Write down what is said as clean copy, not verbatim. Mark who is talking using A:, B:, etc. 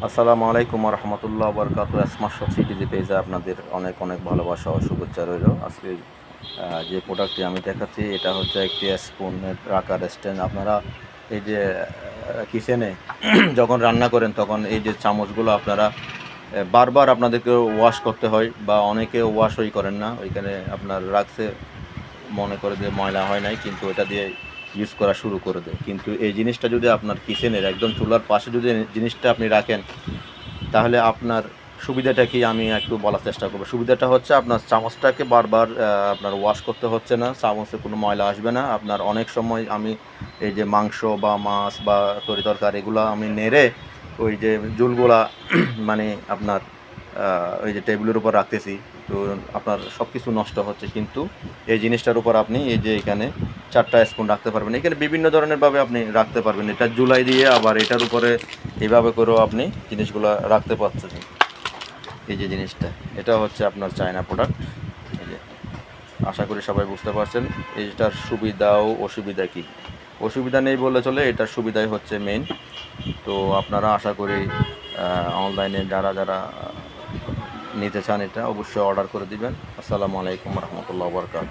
A: আসসালামু আলাইকুম রহমতুল্লাহ বরকাত। স্মার্ট শপ সিটিজি পেজে আপনাদের অনেক অনেক ভালোবাসা ও শুভেচ্ছা রইল। আজকে যে প্রোডাক্টটি আমি দেখাচ্ছি এটা হচ্ছে একটি স্পুনের রাখার স্ট্যান্ড। আপনারা এই যে কিচেনে যখন রান্না করেন তখন এই যে চামচগুলো আপনারা বারবার আপনাদেরকে ওয়াশ করতে হয়, বা অনেকে ওয়াশই করেন না, ওইখানে আপনার রাখছে মনে করে যে ময়লা হয় নাই, কিন্তু এটা দিয়ে ইউজ করা শুরু করে দেয়। কিন্তু এই জিনিসটা যদি আপনার কিচেনের একদম চুলার পাশে যদি জিনিসটা আপনি রাখেন, তাহলে আপনার সুবিধাটা কি আমি একটু বলার চেষ্টা করব। সুবিধাটা হচ্ছে আপনার চামচটাকে বারবার আপনার ওয়াশ করতে হচ্ছে না, চামচে কোনো ময়লা আসবে না। আপনার অনেক সময় আমি এই যে মাংস বা মাছ বা তরিতরকারি এগুলো আমি নেড়ে ওই যে জুলগুলা মানে আপনার ওই যে টেবিলের উপর রাখতেছি, তো আপনার সব কিছু নষ্ট হচ্ছে। কিন্তু এই জিনিসটার উপর আপনি এই যে এখানে 4টা স্পুন রাখতে পারবেন। এখানে বিভিন্ন ধরনের ভাবে আপনি রাখতে পারবেন। এটা জুলাই দিয়ে আবার এটার উপরে এইভাবে করেও আপনি জিনিসগুলো রাখতে পারছেন। এই যে জিনিসটা, এটা হচ্ছে আপনার চায়না প্রোডাক্ট। এই যে আশা করি সবাই বুঝতে পারছেন এইটার সুবিধা ও অসুবিধা কী। অসুবিধা নেই বললে চলে, এটার সুবিধাই হচ্ছে মেইন। তো আপনারা আশা করি অনলাইনে যারা যারা নিতে চান এটা অবশ্যই অর্ডার করে দিবেন। আসসালামু আলাইকুম রহমতুল্লাহ বরকাত।